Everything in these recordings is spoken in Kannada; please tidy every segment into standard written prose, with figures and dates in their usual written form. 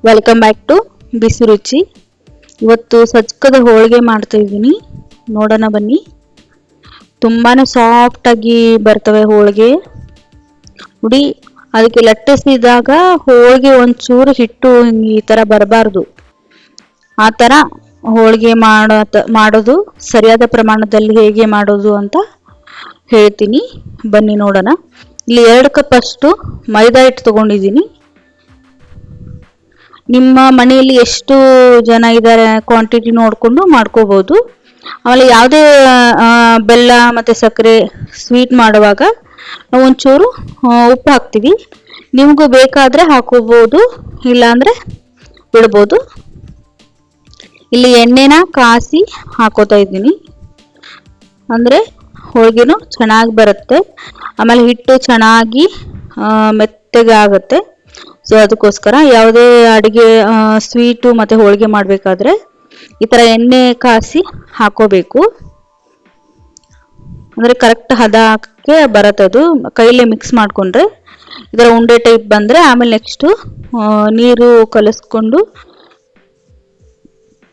ವೆಲ್ಕಮ್ ಬ್ಯಾಕ್ ಟು ಬಿಸಿ ರುಚಿ. ಇವತ್ತು ಸಜ್ಕದ ಹೋಳಿಗೆ ಮಾಡ್ತಾ ಇದ್ದೀನಿ, ನೋಡೋಣ ಬನ್ನಿ. ತುಂಬಾನೇ ಸಾಫ್ಟ್ ಆಗಿ ಬರ್ತವೆ ಹೋಳಿಗೆ ನೋಡಿ. ಅದಕ್ಕೆ ಲಟ್ಟಿಸಿದಾಗ ಹೋಳಿಗೆ ಒಂಚೂರು ಹಿಟ್ಟು ಈ ತರ ಬರಬಾರ್ದು. ಆ ತರ ಹೋಳಿಗೆ ಮಾಡೋದು ಸರಿಯಾದ ಪ್ರಮಾಣದಲ್ಲಿ ಹೇಗೆ ಮಾಡೋದು ಅಂತ ಹೇಳ್ತೀನಿ, ಬನ್ನಿ ನೋಡೋಣ. ಇಲ್ಲಿ 2 ಕಪ್ ಅಷ್ಟು ಮೈದಾ ಹಿಟ್ಟು ತಗೊಂಡಿದ್ದೀನಿ. ನಿಮ್ಮ ಮನೆಯಲ್ಲಿ ಎಷ್ಟು ಜನ ಇದ್ದಾರೆ ಕ್ವಾಂಟಿಟಿ ನೋಡಿಕೊಂಡು ಮಾಡ್ಕೋಬಹುದು. ಆಮೇಲೆ ಯಾವುದೇ ಬೆಲ್ಲ ಮತ್ತು ಸಕ್ಕರೆ ಸ್ವೀಟ್ ಮಾಡುವಾಗ ನಾವು ಒಂಚೂರು ಉಪ್ಪು ಹಾಕ್ತೀವಿ. ನಿಮಗೂ ಬೇಕಾದರೆ ಹಾಕೋಬಹುದು, ಇಲ್ಲಾಂದರೆ ಬಿಡ್ಬೋದು. ಇಲ್ಲಿ ಎಣ್ಣೆನ ಕಾಸಿ ಹಾಕೋತಾ ಇದ್ದೀನಿ, ಅಂದರೆ ಹೋಳಿಗೆನೂ ಚೆನ್ನಾಗಿ ಬರುತ್ತೆ. ಆಮೇಲೆ ಹಿಟ್ಟು ಚೆನ್ನಾಗಿ ಮೆತ್ತಗೆ ಆಗುತ್ತೆ. ಸೊ ಅದಕ್ಕೋಸ್ಕರ ಯಾವುದೇ ಅಡುಗೆ ಸ್ವೀಟು ಮತ್ತು ಹೋಳಿಗೆ ಮಾಡಬೇಕಾದ್ರೆ ಈ ಥರ ಎಣ್ಣೆ ಕಾಸಿ ಹಾಕೋಬೇಕು, ಅಂದರೆ ಕರೆಕ್ಟ್ ಹದಕ್ಕೆ ಬರುತ್ತದು. ಕೈಲೇ ಮಿಕ್ಸ್ ಮಾಡಿಕೊಂಡ್ರೆ ಇದರ ಉಂಡೆ ಟೈಪ್ ಬಂದರೆ ಆಮೇಲೆ ನೆಕ್ಸ್ಟು ನೀರು ಕಲಿಸ್ಕೊಂಡು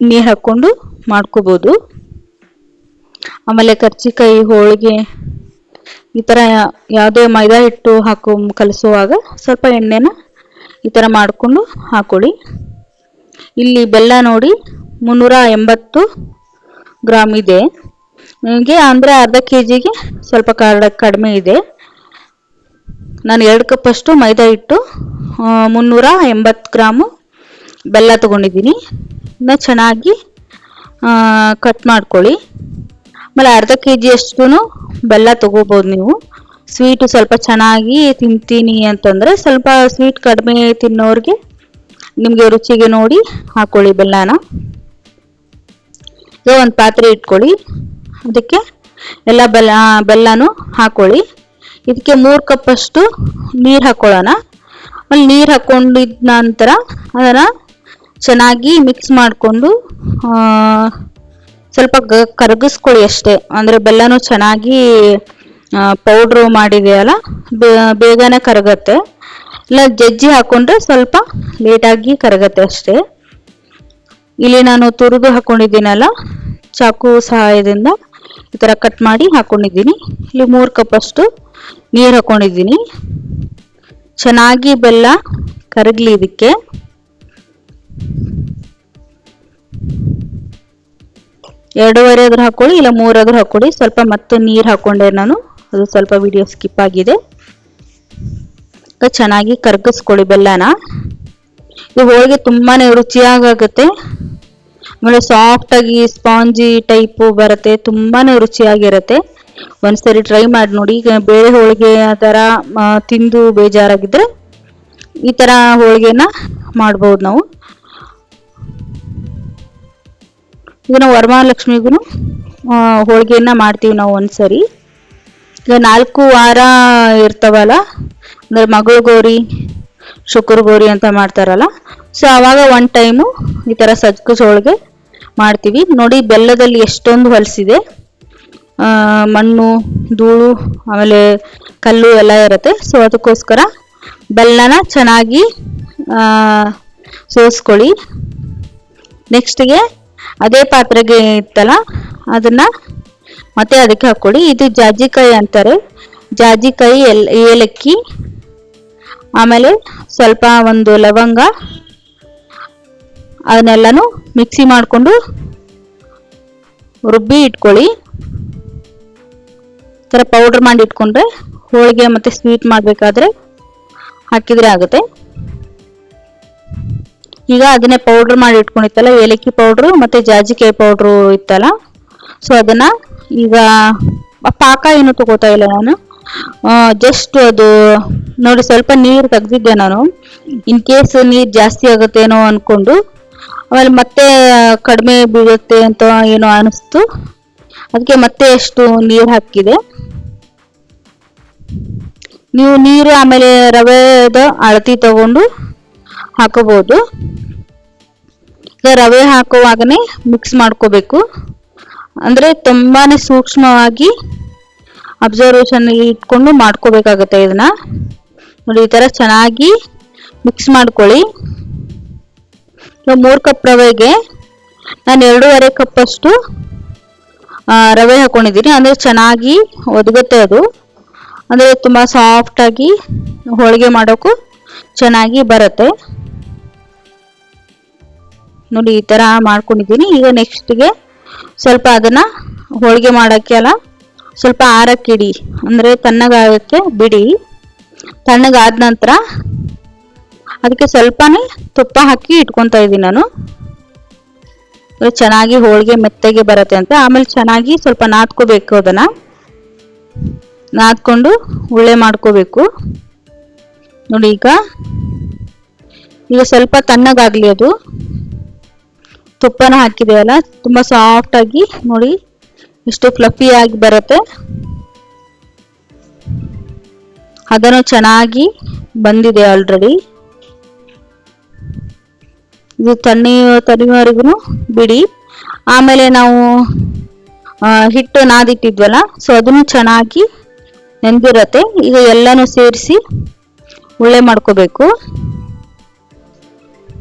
ನೀರು ಹಾಕ್ಕೊಂಡು ಮಾಡ್ಕೋಬೋದು. ಆಮೇಲೆ ಕರ್ಜಿಕಾಯಿ ಹೋಳಿಗೆ ಈ ಥರ ಯಾವುದೇ ಮೈದಾ ಹಿಟ್ಟು ಕಲಿಸುವಾಗ ಸ್ವಲ್ಪ ಎಣ್ಣೆನ ಈ ಥರ ಮಾಡಿಕೊಂಡು ಹಾಕೊಳ್ಳಿ. ಇಲ್ಲಿ ಬೆಲ್ಲ ನೋಡಿ 380 ಗ್ರಾಮ್ ಇದೆ ನಿಮಗೆ, ಅಂದರೆ ಅರ್ಧ ಕೆಜಿಗೆ ಸ್ವಲ್ಪ ಕಡಿಮೆ ಇದೆ. ನಾನು 2 ಕಪ್ ಅಷ್ಟು ಮೈದಾ ಹಿಟ್ಟು 380 ಗ್ರಾಮು ಬೆಲ್ಲ ತಗೊಂಡಿದ್ದೀನಿ. ಇದನ್ನ ಚೆನ್ನಾಗಿ ಕಟ್ ಮಾಡ್ಕೊಳ್ಳಿ. ಆಮೇಲೆ ಅರ್ಧ ಕೆಜಿ ಅಷ್ಟು ಬೆಲ್ಲ ತಗೋಬೋದು ನೀವು. ಸ್ವೀಟು ಸ್ವಲ್ಪ ಚೆನ್ನಾಗಿ ತಿಂತೀನಿ ಅಂತಂದರೆ ಸ್ವಲ್ಪ ಸ್ವೀಟ್ ಕಡಿಮೆ ತಿನ್ನೋರಿಗೆ ನಿಮಗೆ ರುಚಿಗೆ ನೋಡಿ ಹಾಕೊಳ್ಳಿ ಬೆಲ್ಲನ. ಈಗ ಒಂದು ಪಾತ್ರೆ ಇಟ್ಕೊಳ್ಳಿ, ಅದಕ್ಕೆ ಎಲ್ಲ ಬೆಲ್ಲನೂ ಹಾಕೊಳ್ಳಿ. ಇದಕ್ಕೆ 3 ಕಪ್ ಅಷ್ಟು ನೀರು ಹಾಕೊಳ್ಳೋಣ. ಆಮೇಲೆ ನೀರು ಹಾಕೊಂಡಿದ ನಂತರ ಅದನ್ನು ಚೆನ್ನಾಗಿ ಮಿಕ್ಸ್ ಮಾಡಿಕೊಂಡು ಸ್ವಲ್ಪ ಕರಗಿಸ್ಕೊಳ್ಳಿ ಅಷ್ಟೇ. ಅಂದರೆ ಬೆಲ್ಲನೂ ಚೆನ್ನಾಗಿ ಪೌಡ್ರು ಮಾಡಿದೆಯಲ್ಲ, ಬೇಗನೆ ಕರಗತ್ತೆ. ಇಲ್ಲ ಜಜ್ಜಿ ಹಾಕೊಂಡ್ರೆ ಸ್ವಲ್ಪ ಲೇಟಾಗಿ ಕರಗತ್ತೆ ಅಷ್ಟೇ. ಇಲ್ಲಿ ನಾನು ತುರಿದು ಹಾಕೊಂಡಿದ್ದೀನಲ್ಲ, ಚಾಕು ಸಹಾಯದಿಂದ ಈ ಥರ ಕಟ್ ಮಾಡಿ ಹಾಕೊಂಡಿದ್ದೀನಿ. ಇಲ್ಲಿ 3 ಕಪ್ ಅಷ್ಟು ನೀರು ಹಾಕೊಂಡಿದ್ದೀನಿ. ಚೆನ್ನಾಗಿ ಬೆಲ್ಲ ಕರಗಲಿ. ಇದಕ್ಕೆ 2.5 ಆದ್ರೂ ಹಾಕೊಳ್ಳಿ, ಇಲ್ಲ 3 ಆದ್ರೂ ಹಾಕೊಳ್ಳಿ. ಸ್ವಲ್ಪ ಮತ್ತೆ ನೀರು ಹಾಕೊಂಡೆ ನಾನು, ಅದು ಸ್ವಲ್ಪ ವಿಡಿಯೋ ಸ್ಕಿಪ್ ಆಗಿದೆ. ಚೆನ್ನಾಗಿ ಕರಗಿಸ್ಕೊಳ್ಳಿ ಬೆಲ್ಲನ. ಇದು ಹೋಳಿಗೆ ತುಂಬಾನೇ ರುಚಿಯಾಗುತ್ತೆ. ಆಮೇಲೆ ಸಾಫ್ಟ್ ಆಗಿ ಸ್ಪಾಂಜಿ ಟೈಪು ಬರುತ್ತೆ, ತುಂಬಾನೇ ರುಚಿಯಾಗಿರುತ್ತೆ. ಒಂದ್ಸರಿ ಟ್ರೈ ಮಾಡಿ ನೋಡಿ. ಈಗ ಬೇಳೆ ಹೋಳಿಗೆ ಆ ಥರ ತಿಂದು ಬೇಜಾರಾಗಿದ್ರೆ ಈ ಥರ ಹೋಳಿಗೆನ ಮಾಡ್ಬೋದು ನಾವು. ಈಗ ನಾವು ವರಮಹಾಲಕ್ಷ್ಮಿಗೂ ಹೋಳಿಗೆಯನ್ನ ಮಾಡ್ತೀವಿ ನಾವು ಒಂದ್ಸರಿ. ಈಗ 4 ವಾರ ಇರ್ತಾವಲ್ಲ, ಅಂದರೆ ಮಗಳು ಗೌರಿ, ಶುಕ್ರ ಗೌರಿ ಅಂತ ಮಾಡ್ತಾರಲ್ಲ, ಸೊ ಆವಾಗ 1 ಟೈಮು ಈ ಥರ ಸಜ್ಜಕ ಹೋಳಿಗೆ ಮಾಡ್ತೀವಿ ನೋಡಿ. ಬೆಲ್ಲದಲ್ಲಿ ಎಷ್ಟೊಂದು ಹೊಲಸಿದೆ, ಮಣ್ಣು, ಧೂಳು, ಆಮೇಲೆ ಕಲ್ಲು ಎಲ್ಲ ಇರುತ್ತೆ. ಸೊ ಅದಕ್ಕೋಸ್ಕರ ಬೆಲ್ಲನ ಚೆನ್ನಾಗಿ ಸೋಸ್ಕೊಳ್ಳಿ. ನೆಕ್ಸ್ಟ್ಗೆ ಅದೇ ಪಾತ್ರೆಗೆ ಇತ್ತಲ್ಲ, ಅದನ್ನ ಮತ್ತೆ ಅದಕ್ಕೆ ಹಾಕೊಳ್ಳಿ. ಇದು ಜಾಜಿಕಾಯಿ ಅಂತಾರೆ, ಜಾಜಿಕಾಯಿ, ಏಲಕ್ಕಿ, ಆಮೇಲೆ ಸ್ವಲ್ಪ ಒಂದು ಲವಂಗ, ಅದನ್ನೆಲ್ಲನೂ ಮಿಕ್ಸಿ ಮಾಡಿಕೊಂಡು ರುಬ್ಬಿ ಇಟ್ಕೊಳ್ಳಿ. ಈ ಥರ ಪೌಡರ್ ಮಾಡಿ ಇಟ್ಕೊಂಡ್ರೆ ಹೋಳಿಗೆ ಮತ್ತು ಸ್ವೀಟ್ ಮಾಡಬೇಕಾದ್ರೆ ಹಾಕಿದರೆ ಆಗುತ್ತೆ. ಈಗ ಅದನ್ನೇ ಪೌಡ್ರ್ ಮಾಡಿ ಇಟ್ಕೊಂಡಿತ್ತಲ್ಲ, ಏಲಕ್ಕಿ ಪೌಡ್ರು ಮತ್ತು ಜಾಜಿಕಾಯಿ ಪೌಡ್ರು ಇತ್ತಲ್ಲ, ಸೊ ಅದನ್ನು ಈಗ ಪಾಕ ಏನು ತಗೋತಾ ಇಲ್ಲ ನಾನು, ಜಸ್ಟ್ ಅದು ನೋಡಿ ಸ್ವಲ್ಪ ನೀರು ತೆಗೆದಿದ್ದೆ ನಾನು, ಇನ್ ಕೇಸ್ ನೀರು ಜಾಸ್ತಿ ಆಗುತ್ತೇನೋ ಅಂದ್ಕೊಂಡು. ಆಮೇಲೆ ಮತ್ತೆ ಕಡಿಮೆ ಬೀಳುತ್ತೆ ಅಂತ ಏನೋ ಅನಿಸ್ತು, ಅದಕ್ಕೆ ಮತ್ತೆ ಎಷ್ಟು ನೀರು ಹಾಕಿದೆ. ನೀವು ನೀರು ಆಮೇಲೆ ರವೆದ ಅಳತಿ ತಗೊಂಡು ಹಾಕೋಬಹುದು. ಈಗ ರವೆ ಹಾಕುವಾಗನೇ ಮಿಕ್ಸ್ ಮಾಡ್ಕೋಬೇಕು, ಅಂದರೆ ತುಂಬಾನೇ ಸೂಕ್ಷ್ಮವಾಗಿ ಅಬ್ಸರ್ವೇಷನ್ ಇಟ್ಕೊಂಡು ಮಾಡ್ಕೋಬೇಕಾಗುತ್ತೆ. ಇದನ್ನ ನೋಡಿ ಈ ಥರ ಚೆನ್ನಾಗಿ ಮಿಕ್ಸ್ ಮಾಡ್ಕೊಳ್ಳಿ. ಈಗ 3 ಕಪ್ ರವೆಗೆ ನಾನು 2.5 ಕಪ್ ಅಷ್ಟು ರವೆ ಹಾಕೊಂಡಿದ್ದೀನಿ. ಅಂದರೆ ಚೆನ್ನಾಗಿ ಒದಗುತ್ತೆ ಅದು. ಅಂದರೆ ತುಂಬ ಸಾಫ್ಟಾಗಿ ಹೋಳಿಗೆ ಮಾಡೋಕ್ಕೂ ಚೆನ್ನಾಗಿ ಬರುತ್ತೆ. ನೋಡಿ ಈ ಥರ ಮಾಡ್ಕೊಂಡಿದ್ದೀನಿ. ಈಗ ನೆಕ್ಸ್ಟ್ಗೆ ಸ್ವಲ್ಪ ಅದನ್ನು ಹೋಳಿಗೆ ಮಾಡೋಕ್ಕೆ ಅಲ್ಲ, ಸ್ವಲ್ಪ ಆರಕ್ಕಿಡಿ, ಅಂದರೆ ತಣ್ಣಗಾಗಕ್ಕೆ ಬಿಡಿ. ತಣ್ಣಗಾದ ನಂತರ ಅದಕ್ಕೆ ಸ್ವಲ್ಪನೇ ತುಪ್ಪ ಹಾಕಿ ಇಟ್ಕೊತಾ ಇದ್ದೀನಿ ನಾನು. ಚೆನ್ನಾಗಿ ಹೋಳಿಗೆ ಮೆತ್ತಗೆ ಬರುತ್ತೆ ಅಂತ. ಆಮೇಲೆ ಚೆನ್ನಾಗಿ ಸ್ವಲ್ಪ ನಾದ್ಕೋಬೇಕು, ಅದನ್ನು ನಾದ್ಕೊಂಡು ಉಳ್ಳೆ ಮಾಡ್ಕೋಬೇಕು. ನೋಡಿ ಈಗ ಸ್ವಲ್ಪ ತಣ್ಣಗಾಗಲಿ ಅದು. ತುಪ್ಪನ ಹಾಕಿದೆಯಲ್ಲ, ತುಂಬ ಸಾಫ್ಟಾಗಿ ನೋಡಿ ಎಷ್ಟು ಫ್ಲಫಿಯಾಗಿ ಬರುತ್ತೆ. ಅದನ್ನು ಚೆನ್ನಾಗಿ ಬಂದಿದೆ ಆಲ್ರೆಡಿ. ಇದು ತಣಿವರೆಗೂ ಬಿಡಿ. ಆಮೇಲೆ ನಾವು ಹಿಟ್ಟು ನಾದಿಟ್ಟಿದ್ವಲ್ಲ, ಸೊ ಅದನ್ನು ಚೆನ್ನಾಗಿ ನೆಂದಿರತ್ತೆ. ಈಗ ಎಲ್ಲನೂ ಸೇರಿಸಿ ಉಳ್ಳೆ ಮಾಡ್ಕೋಬೇಕು.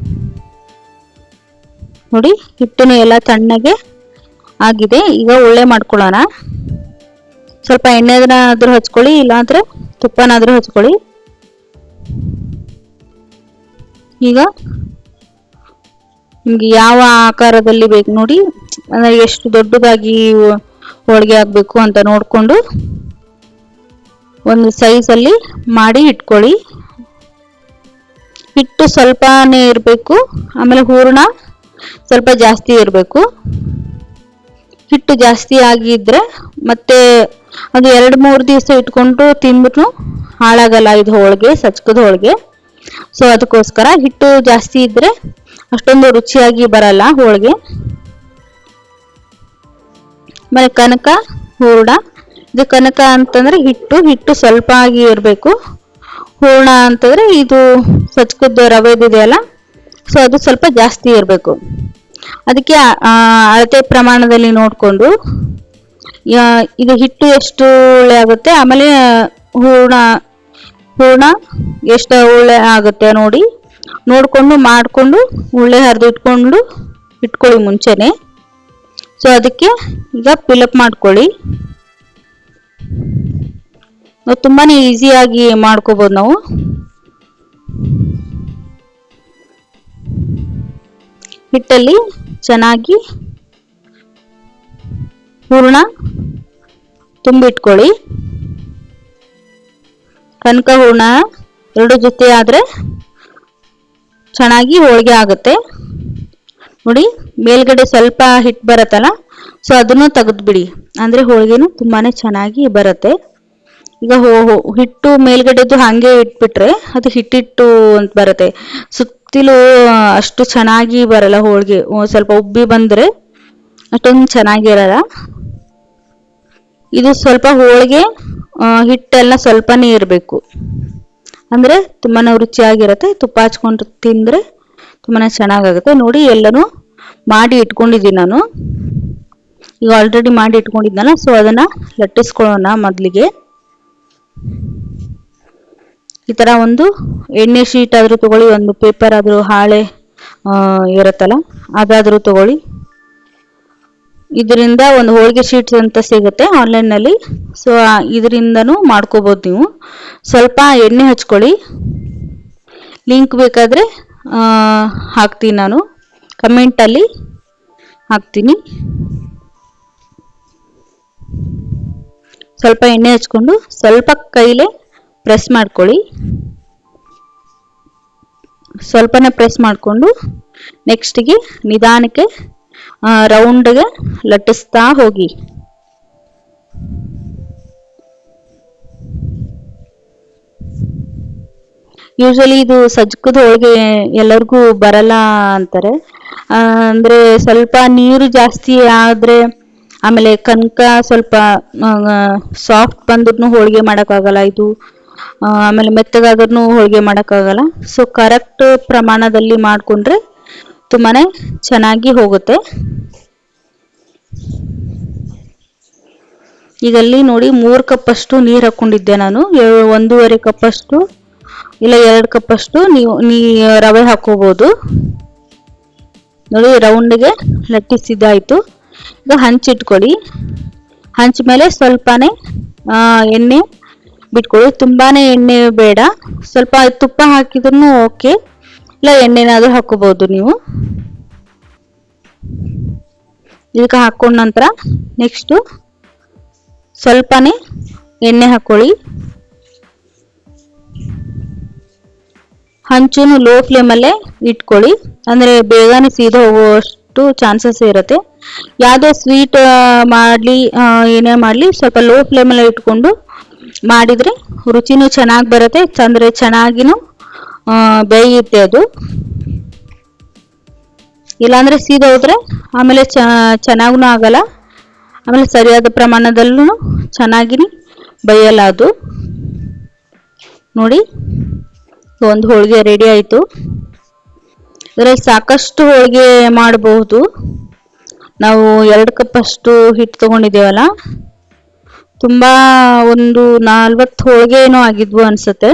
ನೋಡಿ ಹಿಟ್ಟನ್ನು ಎಲ್ಲ ತಣ್ಣಗೆ ಆಗಿದೆ. ಈಗ ಉಳ್ಳೆ ಮಾಡ್ಕೊಳ್ಳೋಣ. ಸ್ವಲ್ಪ ಎಣ್ಣೆನಾದ್ರೂ ಹಚ್ಕೊಳ್ಳಿ, ಇಲ್ಲಾಂದ್ರೆ ತುಪ್ಪನಾದ್ರೂ ಹಚ್ಕೊಳ್ಳಿ. ಈಗ ನಿಮ್ಗೆ ಯಾವ ಆಕಾರದಲ್ಲಿ ಬೇಕು ನೋಡಿ, ಅಂದ್ರೆ ಎಷ್ಟು ದೊಡ್ಡದಾಗಿ ಹೋಳಿಗೆ ಆಗ್ಬೇಕು ಅಂತ ನೋಡ್ಕೊಂಡು ಒಂದು ಸೈಜಲ್ಲಿ ಮಾಡಿ ಇಟ್ಕೊಳ್ಳಿ. ಹಿಟ್ಟು ಸ್ವಲ್ಪನೇ ಇರಬೇಕು, ಆಮೇಲೆ ಹೂರಣ ಸ್ವಲ್ಪ ಜಾಸ್ತಿ ಇರಬೇಕು. ಹಿಟ್ಟು ಜಾಸ್ತಿ ಆಗಿದ್ರೆ ಮತ್ತೆ ಅದು 2-3 ದಿವಸ ಇಟ್ಕೊಂಡು ತಿಂದ್ರೂ ಹಾಳಾಗಲ್ಲ ಇದು ಹೋಳಿಗೆ, ಸಜ್ಕದ ಹೋಳಿಗೆ. ಸೊ ಅದಕ್ಕೋಸ್ಕರ ಹಿಟ್ಟು ಜಾಸ್ತಿ ಇದ್ರೆ ಅಷ್ಟೊಂದು ರುಚಿಯಾಗಿ ಬರಲ್ಲ ಹೋಳಿಗೆ. ಆಮೇಲೆ ಕನಕ ಹೂರಣ, ಇದು ಕನಕ ಅಂತಂದ್ರೆ ಹಿಟ್ಟು ಸ್ವಲ್ಪ ಆಗಿ ಇರಬೇಕು. ಹೂರಣ ಅಂತಂದ್ರೆ ಇದು ಸಜ್ಕದ ರವೆದಿದೆಯಲ್ಲ, ಸೊ ಅದು ಸ್ವಲ್ಪ ಜಾಸ್ತಿ ಇರಬೇಕು. ಅದಕ್ಕೆ ಅಳತೆ ಪ್ರಮಾಣದಲ್ಲಿ ನೋಡಿಕೊಂಡು ಇದು ಹಿಟ್ಟು ಎಷ್ಟು ಉಳ್ಳೆ ಆಗುತ್ತೆ, ಆಮೇಲೆ ಹೂರಣ ಎಷ್ಟು ಉಳ್ಳೆ ಆಗುತ್ತೆ ನೋಡಿಕೊಂಡು ಮಾಡಿಕೊಂಡು ಉಳ್ಳೆ ಹರಿದು ಇಟ್ಕೊಳ್ಳಿ ಮುಂಚೆನೆ. ಸೊ ಅದಕ್ಕೆ ಈಗ ಫಿಲಪ್ ಮಾಡ್ಕೊಳ್ಳಿ. ತುಂಬಾನೇ ಈಸಿಯಾಗಿ ಮಾಡ್ಕೋಬಹುದು ನಾವು. ಹಿಟ್ಟಲ್ಲಿ ಚೆನ್ನಾಗಿ ಹೂರಣ ತುಂಬಿಟ್ಕೊಳ್ಳಿ. ಕನಕ ಹೂರಣ 2 ಜೊತೆ ಆದ್ರೆ ಚೆನ್ನಾಗಿ ಹೋಳಿಗೆ ಆಗುತ್ತೆ. ನೋಡಿ ಮೇಲ್ಗಡೆ ಸ್ವಲ್ಪ ಹಿಟ್ಟು ಬರುತ್ತಲ್ಲ, ಸೊ ಅದನ್ನು ತೆಗೆದ್ಬಿಡಿ, ಅಂದ್ರೆ ಹೋಳಿಗೆನು ತುಂಬಾನೇ ಚೆನ್ನಾಗಿ ಬರುತ್ತೆ. ಈಗ ಹಿಟ್ಟು ಮೇಲ್ಗಡೆದು ಹಾಗೆ ಇಟ್ಬಿಟ್ರೆ ಅದು ಹಿಟ್ಟಿಟ್ಟು ಅಂತ ಬರುತ್ತೆ. ಸುತ್ತಿಲು ಅಷ್ಟು ಚೆನ್ನಾಗಿ ಬರಲ್ಲ ಹೋಳಿಗೆ. ಸ್ವಲ್ಪ ಉಬ್ಬಿ ಬಂದ್ರೆ ಅಷ್ಟೊಂದು ಚೆನ್ನಾಗಿರಲ್ಲ. ಇದು ಸ್ವಲ್ಪ ಹೋಳಿಗೆ ಹಿಟ್ಟೆಲ್ಲ ಸ್ವಲ್ಪನೇ ಇರಬೇಕು, ಅಂದ್ರೆ ತುಂಬಾನೇ ರುಚಿಯಾಗಿರುತ್ತೆ. ತುಪ್ಪ ಹಚ್ಕೊಂಡು ತಿಂದ್ರೆ ತುಂಬಾನೇ ಚೆನ್ನಾಗಾಗುತ್ತೆ. ನೋಡಿ ಎಲ್ಲನೂ ಮಾಡಿ ಇಟ್ಕೊಂಡಿದ್ದೀನಿ ನಾನು. ಈಗ ಆಲ್ರೆಡಿ ಮಾಡಿ ಇಟ್ಕೊಂಡಿದ್ನಲ್ಲ, ಸೊ ಅದನ್ನ ಲಟ್ಟಿಸ್ಕೊಳ್ಳೋಣ. ಮೊದಲಿಗೆ ಈ ತರ ಒಂದು ಎಣ್ಣೆ ಶೀಟ್ ಆದ್ರೂ ತಗೊಳ್ಳಿ, ಒಂದು ಪೇಪರ್ ಆದ್ರೂ, ಹಾಳೆ ಇರುತ್ತಲ್ಲ ಅದಾದ್ರೂ ತಗೊಳ್ಳಿ. ಇದರಿಂದ ಒಂದು ಹೋಳಿಗೆ ಶೀಟ್ಸ್ ಅಂತ ಸಿಗುತ್ತೆ ಆನ್ಲೈನ್ ನಲ್ಲಿ, ಸೊ ಇದರಿಂದನೂ ಮಾಡ್ಕೋಬಹುದು ನೀವು. ಸ್ವಲ್ಪ ಎಣ್ಣೆ ಹಚ್ಕೊಳ್ಳಿ. ಲಿಂಕ್ ಬೇಕಾದ್ರೆ ಹಾಕ್ತೀನಿ, ನಾನು ಕಮೆಂಟ್ ಅಲ್ಲಿ ಹಾಕ್ತೀನಿ. ಸ್ವಲ್ಪ ಎಣ್ಣೆ ಹಚ್ಕೊಂಡು ಸ್ವಲ್ಪ ಕೈಲೇ ಪ್ರೆಸ್ ಮಾಡ್ಕೊಳ್ಳಿ. ಸ್ವಲ್ಪನೇ ಪ್ರೆಸ್ ಮಾಡಿಕೊಂಡು ನೆಕ್ಸ್ಟ್ಗೆ ನಿಧಾನಕ್ಕೆ ರೌಂಡ್ಗೆ ಲಟ್ಟಿಸ್ತಾ ಹೋಗಿ. ಯೂಶಲಿ ಇದು ಸಜ್ಕದ ಹೋಳಿಗೆ ಎಲ್ಲರಿಗೂ ಬರಲ್ಲ ಅಂತಾರೆ. ಅಂದ್ರೆ ಸ್ವಲ್ಪ ನೀರು ಜಾಸ್ತಿ ಆದ್ರೆ, ಆಮೇಲೆ ಕನಕ ಸ್ವಲ್ಪ ಸಾಫ್ಟ್ ಬಂದ್ರೂ ಹೋಳಿಗೆ ಮಾಡೋಕ್ಕಾಗಲ್ಲ ಇದು. ಆಮೇಲೆ ಮೆತ್ತಗಾದ್ರೂ ಹೋಳಿಗೆ ಮಾಡೋಕ್ಕಾಗಲ್ಲ. ಸೊ ಕರೆಕ್ಟ್ ಪ್ರಮಾಣದಲ್ಲಿ ಮಾಡಿಕೊಂಡ್ರೆ ತುಂಬಾನೇ ಚೆನ್ನಾಗಿ ಹೋಗುತ್ತೆ. ಈಗಲ್ಲಿ ನೋಡಿ 3 ಕಪ್ ಅಷ್ಟು ನೀರು ಹಾಕೊಂಡಿದ್ದೆ ನಾನು. 1.5 ಕಪ್ ಅಷ್ಟು ಇಲ್ಲ 2 ಕಪ್ ಅಷ್ಟು ನೀವು ರವೆ ಹಾಕೋಬಹುದು. ನೋಡಿ ರೌಂಡ್ಗೆ ಲಟ್ಟಿಸಿದ್ದಾಯಿತು. ಈಗ ಹಂಚಿಟ್ಕೊಳ್ಳಿ. ಹಂಚ ಮೇಲೆ ಸ್ವಲ್ಪನೇ ಎಣ್ಣೆ ಬಿಟ್ಕೊಳ್ಳಿ. ತುಂಬಾನೇ ಎಣ್ಣೆ ಬೇಡ, ಸ್ವಲ್ಪ ತುಪ್ಪ ಹಾಕಿದ್ರೂ ಓಕೆ, ಇಲ್ಲ ಎಣ್ಣೆನಾದ್ರೂ ಹಾಕೋಬಹುದು ನೀವು. ಇದಕ್ಕೆ ಹಾಕೊಂಡ ನಂತರ ನೆಕ್ಸ್ಟ್ ಸ್ವಲ್ಪನೇ ಎಣ್ಣೆ ಹಾಕೊಳ್ಳಿ. ಹಂಚುನು ಲೋ ಫ್ಲೇಮಲ್ಲೇ ಇಟ್ಕೊಳ್ಳಿ, ಅಂದ್ರೆ ಬೇಗನೆ ಸೀದ ಹೋಗುವಷ್ಟು ಚಾನ್ಸಸ್ ಇರುತ್ತೆ. ಯಾವುದೇ ಸ್ವೀಟ್ ಮಾಡಲಿ ಏನೇ ಮಾಡಲಿ ಸ್ವಲ್ಪ ಲೋ ಫ್ಲೇಮಲ್ಲಿ ಇಟ್ಕೊಂಡು ಮಾಡಿದ್ರೆ ರುಚಿನೂ ಚೆನ್ನಾಗಿ ಬರುತ್ತೆ, ಅಂದ್ರೆ ಚೆನ್ನಾಗಿನೂ ಬೇಯುತ್ತೆ ಅದು. ಇಲ್ಲಾಂದ್ರೆ ಸೀದ ಹೋದ್ರೆ ಆಮೇಲೆ ಚೆನ್ನಾಗೂ ಆಗಲ್ಲ, ಆಮೇಲೆ ಸರಿಯಾದ ಪ್ರಮಾಣದಲ್ಲೂ ಚೆನ್ನಾಗಿ ಬೇಯಲ್ಲ ಅದು. ನೋಡಿ ಒಂದು ಹೋಳಿಗೆ ರೆಡಿ ಆಯಿತು. ಇದರಲ್ಲಿ ಸಾಕಷ್ಟು ಹೋಳಿಗೆ ಮಾಡಬಹುದು. ನಾವು 2 ಕಪ್ ಅಷ್ಟು ಹಿಟ್ಟು ತಗೊಂಡಿದ್ದೇವಲ್ಲ, ತುಂಬಾ ಒಂದು 40 ಹೋಳಿಗೆ ಏನೋ ಆಗಿದ್ವು ಅನ್ಸುತ್ತೆ.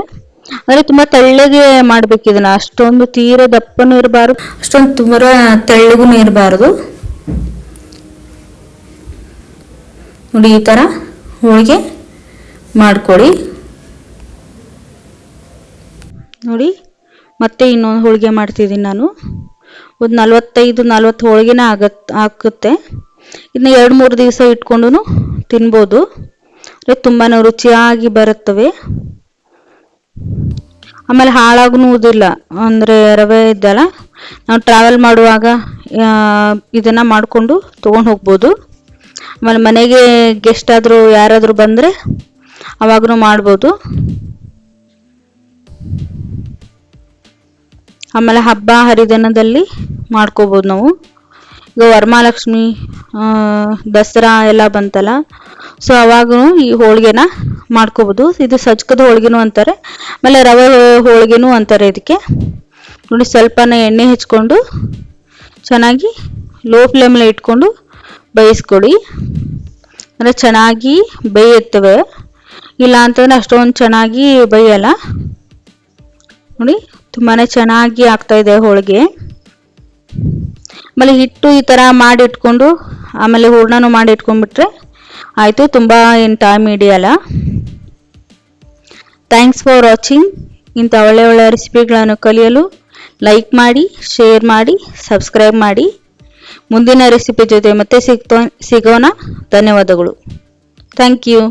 ಅಂದ್ರೆ ತುಂಬಾ ತೆಳ್ಳಗೆ ಮಾಡ್ಬೇಕು ಇದನ್ನ, ಅಷ್ಟೊಂದು ತೀರ ದಪ್ಪನೂ ಇರಬಾರ್ದು, ಅಷ್ಟೊಂದು ತುಂಬಾ ತೆಳ್ಳಗೂ ಇರಬಾರ್ದು. ನೋಡಿ ಈ ತರ ಹೋಳಿಗೆ ಮಾಡ್ಕೊಳ್ಳಿ. ನೋಡಿ ಮತ್ತೆ ಇನ್ನೊಂದು ಹೋಳಿಗೆ ಮಾಡ್ತಿದ್ದೀನಿ ನಾನು. ಒಂದು 45-40 ಹೋಳಿಗೆನ ಆಗುತ್ತೆ. ಇದನ್ನ 2-3 ದಿವಸ ಇಟ್ಕೊಂಡು ತಿನ್ಬೋದು, ತುಂಬಾನೇ ರುಚಿಯಾಗಿ ಬರುತ್ತವೆ. ಆಮೇಲೆ ಹಾಳಾಗುವುದಿಲ್ಲ, ಅಂದ್ರೆ ರವೆ ಇದ್ದಲ್ಲ, ನಾವು ಟ್ರಾವೆಲ್ ಮಾಡುವಾಗ ಇದನ್ನ ಮಾಡ್ಕೊಂಡು ತಗೊಂಡು ಹೋಗ್ಬೋದು. ಆಮೇಲೆ ಮನೆಗೆ ಗೆಸ್ಟ್ ಆದರೂ ಯಾರಾದರೂ ಬಂದರೆ ಅವಾಗೂ ಮಾಡ್ಬೋದು. ಆಮೇಲೆ ಹಬ್ಬ ಹರಿದಿನದಲ್ಲಿ ಮಾಡ್ಕೋಬೋದು ನಾವು. ಈಗ ವರಮಹಾಲಕ್ಷ್ಮಿ, ದಸರಾ ಎಲ್ಲ ಬಂತಲ್ಲ, ಸೊ ಅವಾಗೂ ಈ ಹೋಳಿಗೆನ ಮಾಡ್ಕೋಬೋದು. ಇದು ಸಜ್ಕದ ಹೋಳಿಗೆನೂ ಅಂತಾರೆ, ಆಮೇಲೆ ರವೆ ಹೋಳಿಗೆನೂ ಅಂತಾರೆ ಇದಕ್ಕೆ. ನೋಡಿ ಸ್ವಲ್ಪನೇ ಎಣ್ಣೆ ಹಚ್ಕೊಂಡು ಚೆನ್ನಾಗಿ ಲೋ ಫ್ಲೇಮಲ್ಲಿ ಇಟ್ಕೊಂಡು ಬೇಯಿಸ್ಕೊಡಿ, ಅಂದರೆ ಚೆನ್ನಾಗಿ ಬೇಯುತ್ತವೆ. ಇಲ್ಲ ಅಂತಂದ್ರೆ ಅಷ್ಟೊಂದು ಚೆನ್ನಾಗಿ ಬೇಯಲ್ಲ. ನೋಡಿ ತುಂಬಾನೇ ಚೆನ್ನಾಗಿ ಆಗ್ತಾ ಇದೆ ಹೋಳಿಗೆ. ಆಮೇಲೆ ಹಿಟ್ಟು ಈ ಥರ ಮಾಡಿ ಇಟ್ಕೊಂಡು ಆಮೇಲೆ ಹೂರ್ಣನೂ ಮಾಡಿ ಇಟ್ಕೊಂಡ್ಬಿಟ್ರೆ ಆಯಿತು, ತುಂಬ ಏನು ಟೈಮ್ ಹಿಡಿಯಲ್ಲ. Thanks for watching. ಇಂಥ ಒಳ್ಳೆ ರೆಸಿಪಿಗಳನ್ನು ಕಲಿಯಲು ಲೈಕ್ ಮಾಡಿ, ಶೇರ್ ಮಾಡಿ, ಸಬ್ಸ್ಕ್ರೈಬ್ ಮಾಡಿ. ಮುಂದಿನ ರೆಸಿಪಿ ಜೊತೆ ಮತ್ತೆ ಸಿಗೋಣ. ಧನ್ಯವಾದಗಳು. Thank you.